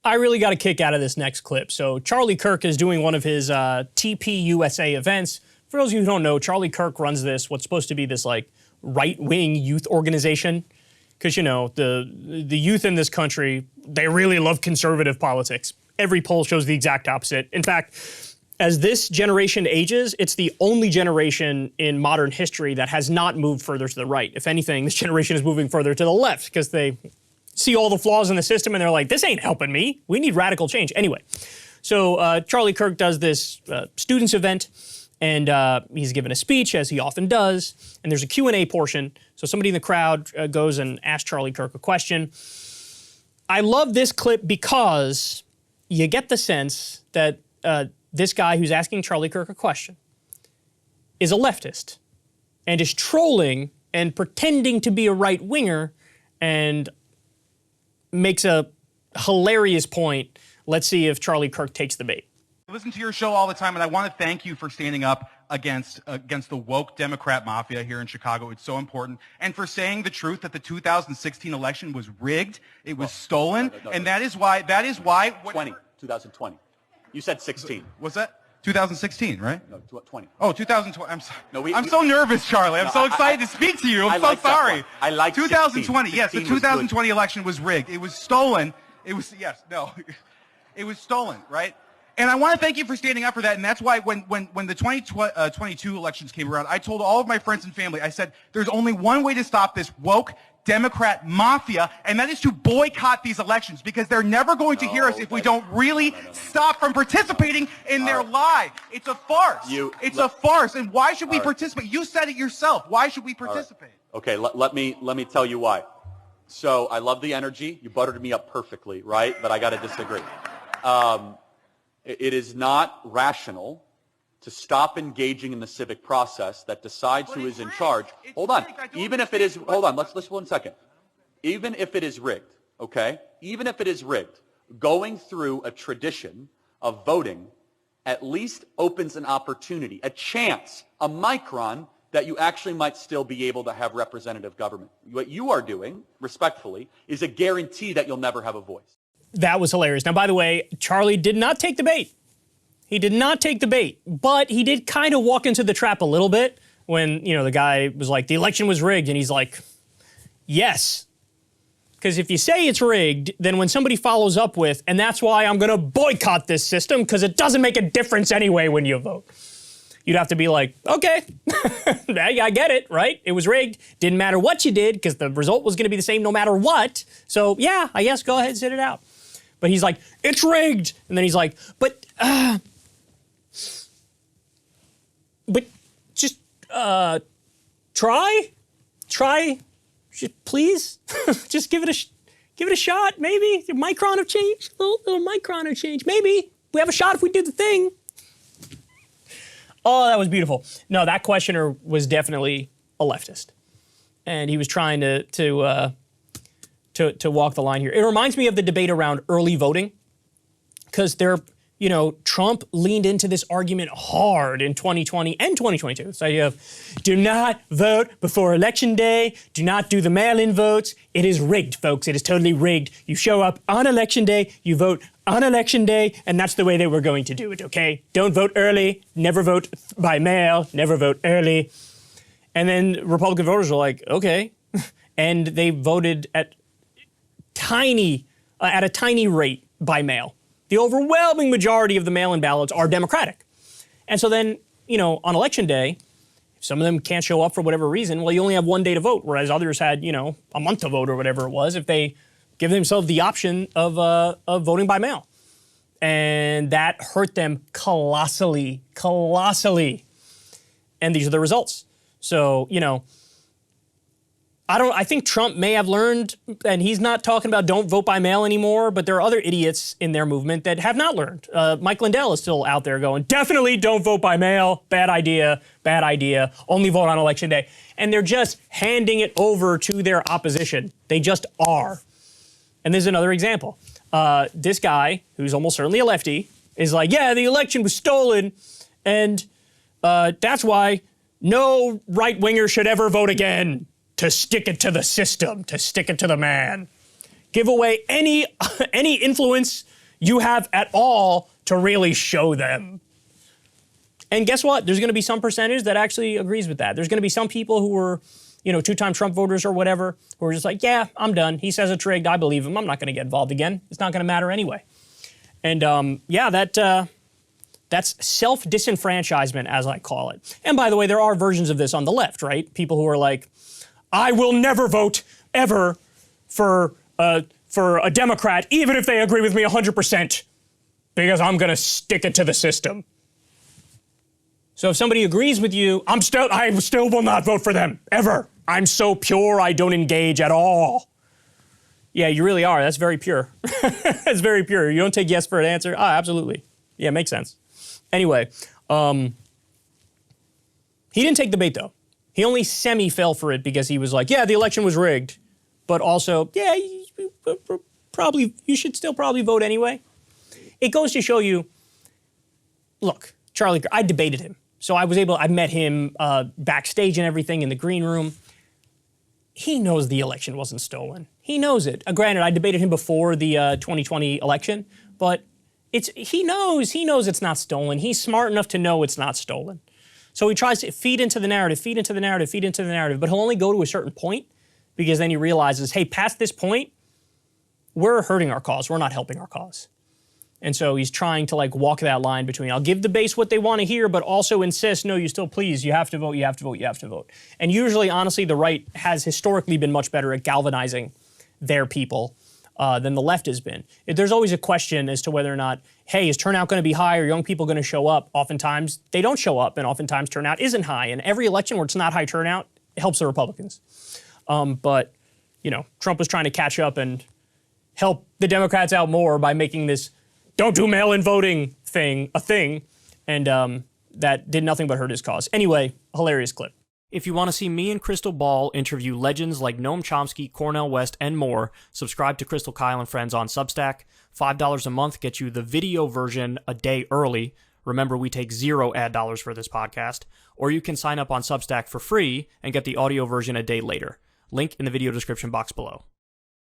I really got a kick out of this next clip. So Charlie Kirk is doing one of his TPUSA events. For those of you who don't know, Charlie Kirk runs this, what's supposed to be this like right-wing youth organization. Because, you know, the youth in this country, they really love conservative politics. Every poll shows the exact opposite. In fact, as this generation ages, it's the only generation in modern history that has not moved further to the right. If anything, this generation is moving further to the left because they see all the flaws in the system and they're like, this ain't helping me. We need radical change. Anyway, so Charlie Kirk does this students event, and he's given a speech, as he often does, and there's a Q&A portion. So somebody in the crowd goes and asks Charlie Kirk a question. I love this clip because you get the sense that this guy who's asking Charlie Kirk a question is a leftist and is trolling and pretending to be a right-winger and makes a hilarious point. Let's see if Charlie Kirk takes the bait. I listen to your show all the time, and I want to thank you for standing up against the woke Democrat mafia here in Chicago. It's so important. And for saying the truth that the 2016 election was rigged, it was stolen, no. And that is why 2020. You said 16. Was that 2016, right? No, 20. Oh, 2020. I'm sorry. No, I'm so nervous, Charlie. I'm so excited to speak to you. I'm so sorry. I like 2020. 16. Yes, the 2020 election was rigged. It was stolen. It was, yes, no. It was stolen, right? And I want to thank you for standing up for that. And that's why when the 2022 elections came around, I told all of my friends and family, I said, there's only one way to stop this woke Democrat mafia, and that is to boycott these elections, because they're never going to hear us if we don't really stop from participating in their lie. It's a farce. It's a farce. And why should we participate? You said it yourself. Why should we participate? Okay, let me tell you why. So I love the energy. You buttered me up perfectly, right? But I got to disagree. It is not rational to stop engaging in the civic process that decides who is in charge. Hold on. Even if it is, hold on, let's 1 second. Even if it is rigged, okay? Even if it is rigged, going through a tradition of voting at least opens an opportunity, a chance, a micron that you actually might still be able to have representative government. What you are doing, respectfully, is a guarantee that you'll never have a voice. That was hilarious. Now, by the way, Charlie did not take the bait. He did not take the bait, but he did kind of walk into the trap a little bit when, you know, the guy was like, the election was rigged, and he's like, yes. Because if you say it's rigged, then when somebody follows up with, and that's why I'm going to boycott this system because it doesn't make a difference anyway when you vote, you'd have to be like, okay, I get it, right? It was rigged. Didn't matter what you did because the result was going to be the same no matter what. So yeah, I guess go ahead and sit it out. But he's like, it's rigged. And then he's like, but just try, please, just give it a shot. Maybe a micron of change, a little micron of change. Maybe we have a shot if we do the thing. Oh, that was beautiful. No, that questioner was definitely a leftist, and he was trying to walk the line here. It reminds me of the debate around early voting, because Trump leaned into this argument hard in 2020 and 2022. This idea of do not vote before election day, do not do the mail-in votes. It is rigged, folks. It is totally rigged. You show up on election day, you vote on election day, and that's the way that we're going to do it, okay? Don't vote early, never vote by mail, never vote early. And then Republican voters were like, okay. And they voted at a tiny rate by mail. The overwhelming majority of the mail-in ballots are Democratic. And so then, on election day, if some of them can't show up for whatever reason, well, you only have one day to vote, whereas others had, a month to vote or whatever it was, if they give themselves the option of voting by mail. And that hurt them colossally. And these are the results. So, I think Trump may have learned, and he's not talking about don't vote by mail anymore, but there are other idiots in their movement that have not learned. Mike Lindell is still out there going, definitely don't vote by mail, bad idea, only vote on election day. And they're just handing it over to their opposition. They just are. And there's another example. This guy, who's almost certainly a lefty, is like, yeah, the election was stolen, and that's why no right-winger should ever vote again. To stick it to the system, to stick it to the man. Give away any influence you have at all to really show them. And guess what? There's going to be some percentage that actually agrees with that. There's going to be some people who were, two-time Trump voters or whatever, who are just like, yeah, I'm done. He says it's rigged. I believe him. I'm not going to get involved again. It's not going to matter anyway. And that's self-disenfranchisement, as I call it. And by the way, there are versions of this on the left, right? People who are like, I will never vote ever for a Democrat, even if they agree with me 100%, because I'm going to stick it to the system. So if somebody agrees with you, I still will not vote for them, ever. I'm so pure, I don't engage at all. Yeah, you really are. That's very pure. That's very pure. You don't take yes for an answer? Ah, absolutely. Yeah, makes sense. Anyway, he didn't take the bait, though. He only semi-fell for it because he was like, yeah, the election was rigged. But also, yeah, you should still probably vote anyway. It goes to show you, look, Charlie, I debated him. So I met him backstage and everything in the green room. He knows the election wasn't stolen. He knows it. Granted, I debated him before the 2020 election, but he knows it's not stolen. He's smart enough to know it's not stolen. So he tries to feed into the narrative, but he'll only go to a certain point because then he realizes, hey, past this point, we're hurting our cause. We're not helping our cause. And so he's trying to walk that line between, I'll give the base what they want to hear, but also insist, no, you have to vote, you have to vote, you have to vote. And usually, honestly, the right has historically been much better at galvanizing their people than the left has been. There's always a question as to whether or not, hey, is turnout going to be high? Are young people going to show up? Oftentimes, they don't show up, and oftentimes turnout isn't high. And every election where it's not high turnout, it helps the Republicans. But, Trump was trying to catch up and help the Democrats out more by making this don't do mail-in voting a thing, and that did nothing but hurt his cause. Anyway, hilarious clip. If you want to see me and Crystal Ball interview legends like Noam Chomsky, Cornel West, and more, subscribe to Crystal Kyle and Friends on Substack. $5 a month gets you the video version a day early. Remember, we take 0 ad dollars for this podcast. Or you can sign up on Substack for free and get the audio version a day later. Link in the video description box below.